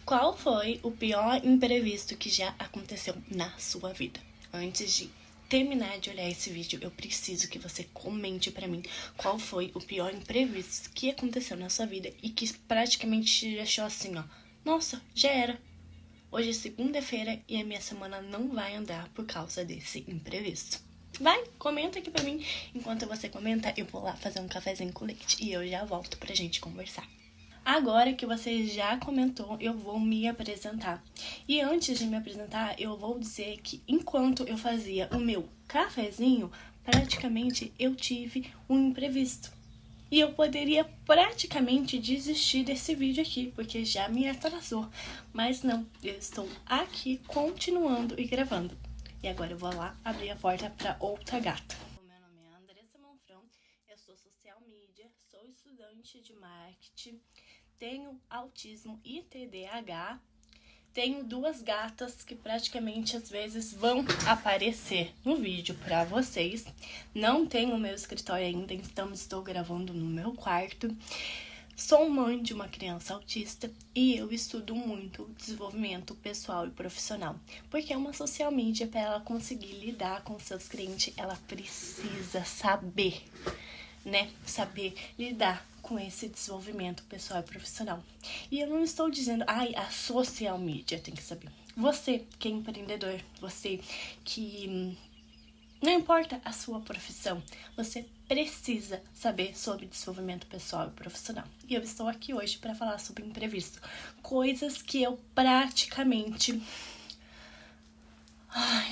Qual foi o pior imprevisto que já aconteceu na sua vida? Antes de terminar de olhar esse vídeo, eu preciso que você comente pra mim qual foi o pior imprevisto que aconteceu na sua vida e que praticamente te deixou assim, ó. Nossa, já era. Hoje é segunda-feira e a minha semana não vai andar por causa desse imprevisto. Vai, comenta aqui pra mim. Enquanto você comenta, eu vou lá fazer um cafezinho com leite e eu já volto pra gente conversar. Agora que você já comentou, eu vou me apresentar. E antes de me apresentar, eu vou dizer que enquanto eu fazia o meu cafezinho, praticamente eu tive um imprevisto. E eu poderia praticamente desistir desse vídeo aqui, porque já me atrasou. Mas não, eu estou aqui continuando e gravando. E agora eu vou lá abrir a porta para outra gata. O meu nome é Andressa Monfrão, eu sou social media, sou estudante de marketing, tenho autismo e TDAH, tenho duas gatas que praticamente às vezes vão aparecer no vídeo para vocês. Não tenho o meu escritório ainda, então estou gravando no meu quarto. Sou mãe de uma criança autista e eu estudo muito desenvolvimento pessoal e profissional, porque uma social media, para ela conseguir lidar com seus clientes, ela precisa saber, saber lidar com esse desenvolvimento pessoal e profissional. E eu não estou dizendo, a social media tem que saber. Você que é empreendedor, você que não importa a sua profissão, você precisa saber sobre desenvolvimento pessoal e profissional. E eu estou aqui hoje para falar sobre imprevisto. Coisas que eu praticamente...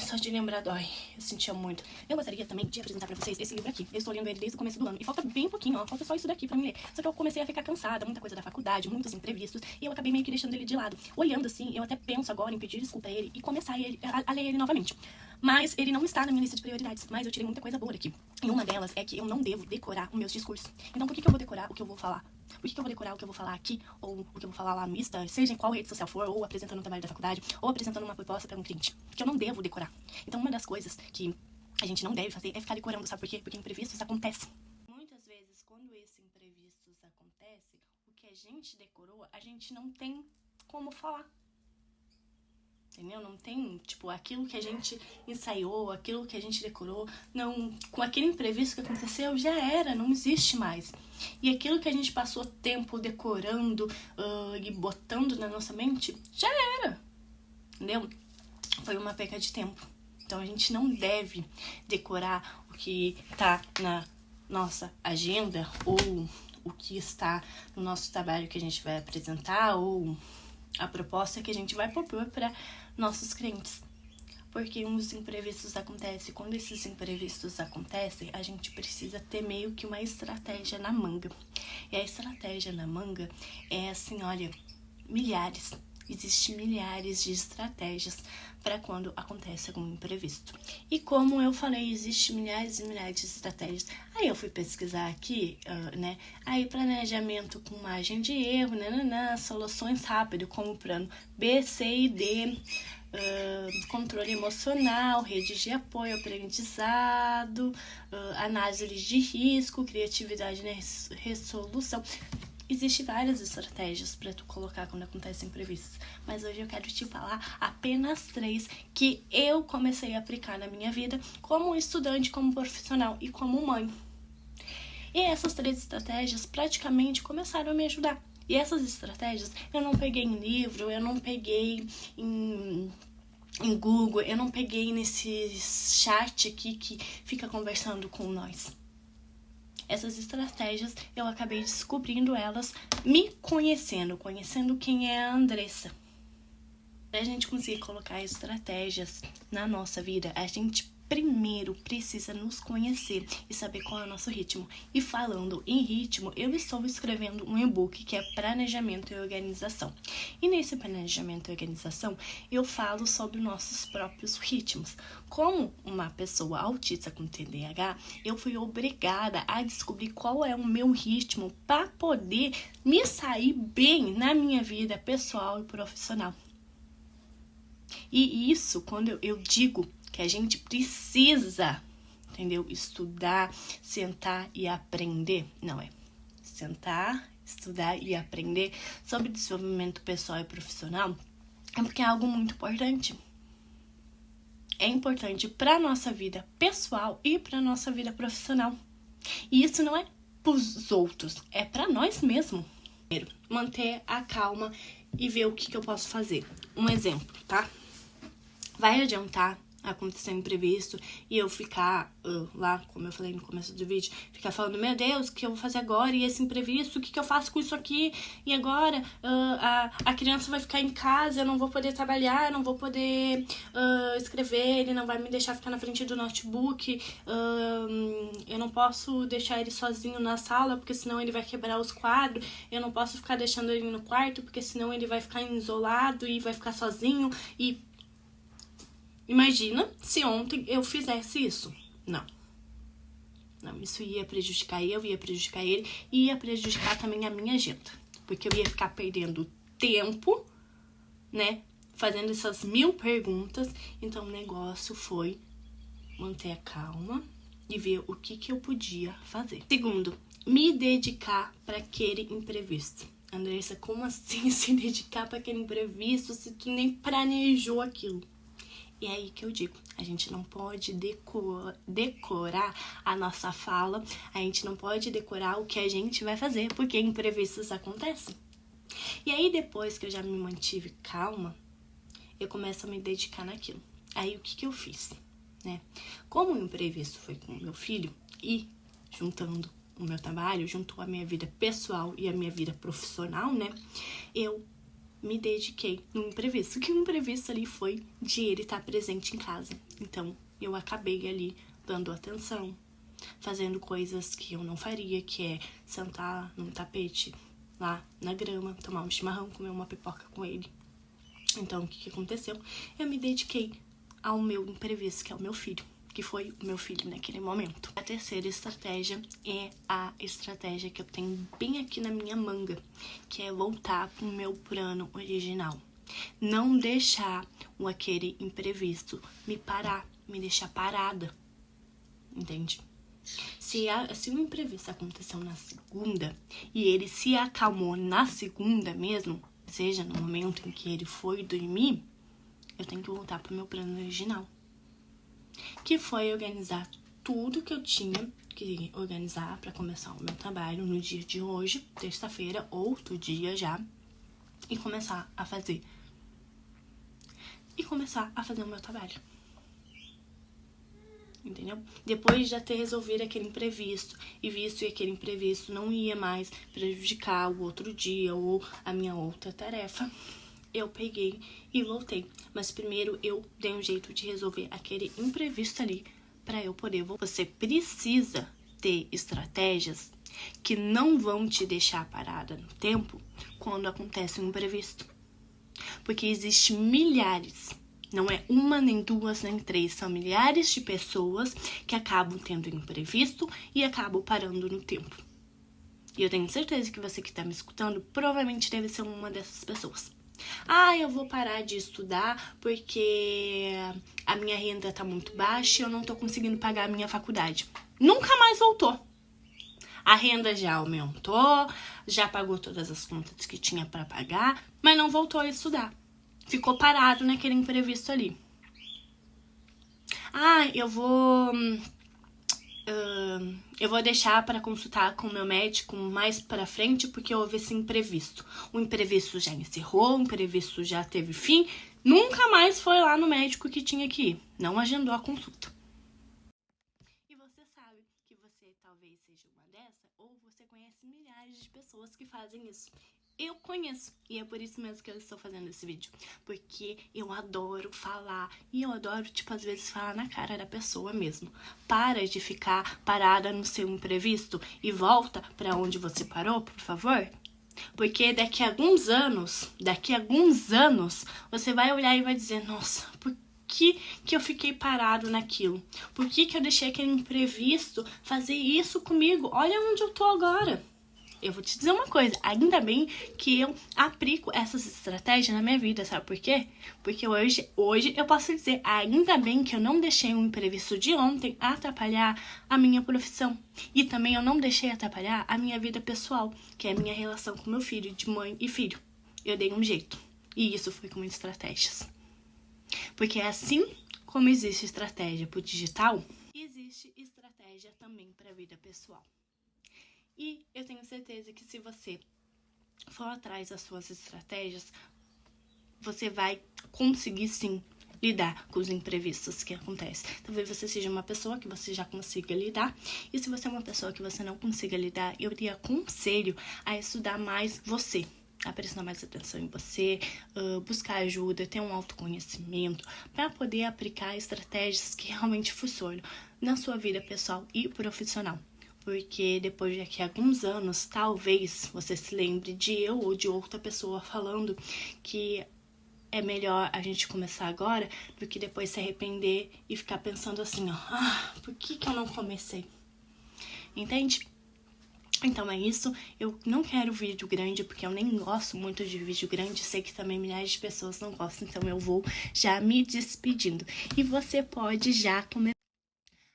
só de lembrar dói. Eu sentia muito. Eu gostaria também de apresentar pra vocês esse livro aqui. Eu estou lendo ele desde o começo do ano. E falta bem pouquinho, ó. Falta só isso daqui pra mim ler. Só que eu comecei a ficar cansada, muita coisa da faculdade, muitos imprevistos. E eu acabei meio que deixando ele de lado. Olhando assim, eu até penso agora em pedir desculpa a ele e começar a ler ele novamente. Mas ele não está na minha lista de prioridades. Mas eu tirei muita coisa boa daqui. E uma delas é que eu não devo decorar os meus discursos. Então por que eu vou decorar o que eu vou falar? Por que eu vou decorar o que eu vou falar aqui, ou o que eu vou falar lá no Insta, seja em qual rede social for, ou apresentando um trabalho da faculdade, ou apresentando uma proposta para um cliente? Porque eu não devo decorar. Então uma das coisas que a gente não deve fazer é ficar decorando, sabe por quê? Porque imprevistos acontecem. Muitas vezes, quando esses imprevistos acontecem, o que a gente decorou, a gente não tem como falar. Entendeu? Não tem, aquilo que a gente ensaiou, aquilo que a gente decorou, não, com aquele imprevisto que aconteceu, já era, não existe mais. E aquilo que a gente passou tempo decorando e botando na nossa mente, já era, entendeu? Foi uma perca de tempo. Então a gente não deve decorar o que tá na nossa agenda ou o que está no nosso trabalho que a gente vai apresentar ou a proposta que a gente vai propor para nossos clientes. Porque os imprevistos acontecem. Quando esses imprevistos acontecem, a gente precisa ter meio que uma estratégia na manga. E a estratégia na manga é assim, olha, milhares. Existem milhares de estratégias para quando acontece algum imprevisto. E como eu falei, existem milhares e milhares de estratégias. Aí eu fui pesquisar aqui, Aí planejamento com margem de erro, soluções rápidas, como plano B, C e D, controle emocional, rede de apoio, aprendizado, análise de risco, criatividade na resolução. Existem várias estratégias para tu colocar quando acontece imprevistos, mas hoje eu quero te falar apenas 3 que eu comecei a aplicar na minha vida como estudante, como profissional e como mãe. E essas 3 estratégias praticamente começaram a me ajudar. E essas estratégias eu não peguei em livro, eu não peguei em Google, eu não peguei nesse chat aqui que fica conversando com nós. Essas estratégias, eu acabei descobrindo elas, me conhecendo quem é a Andressa. Pra gente conseguir colocar estratégias na nossa vida, a gente primeiro precisa nos conhecer e saber qual é o nosso ritmo. E falando em ritmo, eu estou escrevendo um e-book que é Planejamento e Organização. E nesse Planejamento e Organização, eu falo sobre nossos próprios ritmos. Como uma pessoa autista com TDAH, eu fui obrigada a descobrir qual é o meu ritmo para poder me sair bem na minha vida pessoal e profissional. E isso, quando eu digo que a gente precisa, entendeu? Estudar, sentar e aprender. Não é sentar, estudar e aprender sobre desenvolvimento pessoal e profissional é porque é algo muito importante. É importante para nossa vida pessoal e para nossa vida profissional. E isso não é para os outros, é para nós mesmos. Primeiro, manter a calma e ver o que eu posso fazer. Um exemplo, tá? Vai adiantar acontecer um imprevisto e eu ficar lá, como eu falei no começo do vídeo, ficar falando, meu Deus, o que eu vou fazer agora? E esse imprevisto, o que eu faço com isso aqui? E agora a criança vai ficar em casa, eu não vou poder trabalhar, eu não vou poder escrever, ele não vai me deixar ficar na frente do notebook, eu não posso deixar ele sozinho na sala, porque senão ele vai quebrar os quadros, eu não posso ficar deixando ele no quarto, porque senão ele vai ficar isolado e vai ficar sozinho. E imagina se ontem eu fizesse isso. Não, isso ia prejudicar eu, ia prejudicar ele, e ia prejudicar também a minha agenda. Porque eu ia ficar perdendo tempo, né, fazendo essas 1000 perguntas. Então o negócio foi manter a calma e ver o que eu podia fazer. Segundo, me dedicar para aquele imprevisto. Andressa, como assim se dedicar para aquele imprevisto se tu nem planejou aquilo? E é aí que eu digo, a gente não pode decorar a nossa fala, a gente não pode decorar o que a gente vai fazer, porque imprevistos acontecem. E aí depois que eu já me mantive calma, eu começo a me dedicar naquilo. Aí o que eu fiz, né? Como o imprevisto foi com o meu filho e juntando o meu trabalho, juntou a minha vida pessoal e a minha vida profissional, né? Eu me dediquei no imprevisto, que o imprevisto ali foi de ele estar presente em casa. Então, eu acabei ali dando atenção, fazendo coisas que eu não faria, que é sentar num tapete lá na grama, tomar um chimarrão, comer uma pipoca com ele. Então, o que aconteceu? Eu me dediquei ao meu imprevisto, que é o meu filho, que foi o meu filho naquele momento. A terceira estratégia é a estratégia que eu tenho bem aqui na minha manga, que é voltar pro meu plano original. Não deixar aquele imprevisto me deixar parada, entende? Se o imprevisto aconteceu na segunda e ele se acalmou na segunda mesmo, seja no momento em que ele foi dormir, eu tenho que voltar pro meu plano original, que foi organizar tudo que eu tinha que organizar para começar o meu trabalho no dia de hoje, terça-feira, outro dia já, e começar a fazer o meu trabalho. Entendeu? Depois de já ter resolvido aquele imprevisto e visto que aquele imprevisto não ia mais prejudicar o outro dia ou a minha outra tarefa, eu peguei e voltei. Mas primeiro eu dei um jeito de resolver aquele imprevisto ali para eu poder voltar. Você precisa ter estratégias que não vão te deixar parada no tempo quando acontece um imprevisto. Porque existem milhares, não é uma, nem duas, nem três, são milhares de pessoas que acabam tendo imprevisto e acabam parando no tempo. E eu tenho certeza que você que está me escutando provavelmente deve ser uma dessas pessoas. Eu vou parar de estudar porque a minha renda tá muito baixa e eu não tô conseguindo pagar a minha faculdade. Nunca mais voltou. A renda já aumentou, já pagou todas as contas que tinha para pagar, mas não voltou a estudar. Ficou parado naquele imprevisto ali. Eu vou deixar para consultar com o meu médico mais para frente porque houve esse imprevisto. O imprevisto já encerrou, o imprevisto já teve fim, nunca mais foi lá no médico que tinha que ir, não agendou a consulta. E você sabe que você talvez seja uma dessa, ou você conhece milhares de pessoas que fazem isso. Eu conheço, e é por isso mesmo que eu estou fazendo esse vídeo, porque eu adoro falar, e eu adoro, às vezes falar na cara da pessoa mesmo. Para de ficar parada no seu imprevisto e volta para onde você parou, por favor. Porque daqui a alguns anos, você vai olhar e vai dizer, nossa, por que eu fiquei parado naquilo? Por que eu deixei aquele imprevisto fazer isso comigo? Olha onde eu tô agora. eu vou te dizer uma coisa, ainda bem que eu aplico essas estratégias na minha vida, sabe por quê? Porque hoje eu posso dizer, ainda bem que eu não deixei um imprevisto de ontem atrapalhar a minha profissão. E também eu não deixei atrapalhar a minha vida pessoal, que é a minha relação com meu filho, de mãe e filho. Eu dei um jeito. E isso foi com muitas estratégias. Porque assim como existe estratégia para o digital, existe estratégia também para a vida pessoal. E eu tenho certeza que se você for atrás das suas estratégias, você vai conseguir sim lidar com os imprevistos que acontecem. Talvez você seja uma pessoa que você já consiga lidar, e se você é uma pessoa que você não consiga lidar, eu te aconselho a estudar mais você, a prestar mais atenção em você, buscar ajuda, ter um autoconhecimento, para poder aplicar estratégias que realmente funcionam na sua vida pessoal e profissional. Porque depois de aqui a alguns anos, talvez você se lembre de eu ou de outra pessoa falando que é melhor a gente começar agora do que depois se arrepender e ficar pensando assim, ó, por que eu não comecei? Entende? Então é isso, eu não quero vídeo grande porque eu nem gosto muito de vídeo grande, sei que também milhares de pessoas não gostam, então eu vou já me despedindo. E você pode já começar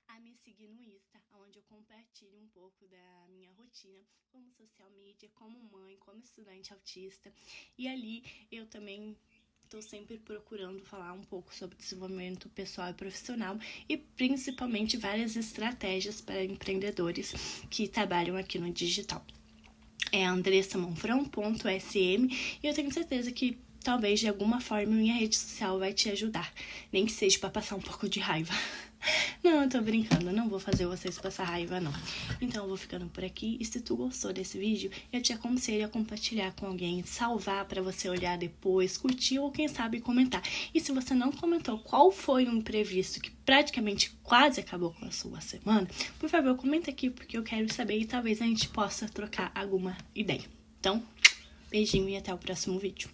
a me seguir no Insta, onde eu compartilho um pouco da minha rotina como social media, como mãe, como estudante autista. E ali eu também estou sempre procurando falar um pouco sobre desenvolvimento pessoal e profissional e principalmente várias estratégias para empreendedores que trabalham aqui no digital. É andressamonfrão.sm e eu tenho certeza que talvez de alguma forma minha rede social vai te ajudar, nem que seja para passar um pouco de raiva. Não, eu tô brincando, eu não vou fazer vocês passar raiva, não. Então eu vou ficando por aqui, e se tu gostou desse vídeo, eu te aconselho a compartilhar com alguém, salvar pra você olhar depois, curtir ou quem sabe comentar. E se você não comentou qual foi um imprevisto que praticamente quase acabou com a sua semana, por favor, comenta aqui porque eu quero saber e talvez a gente possa trocar alguma ideia. Então, beijinho e até o próximo vídeo.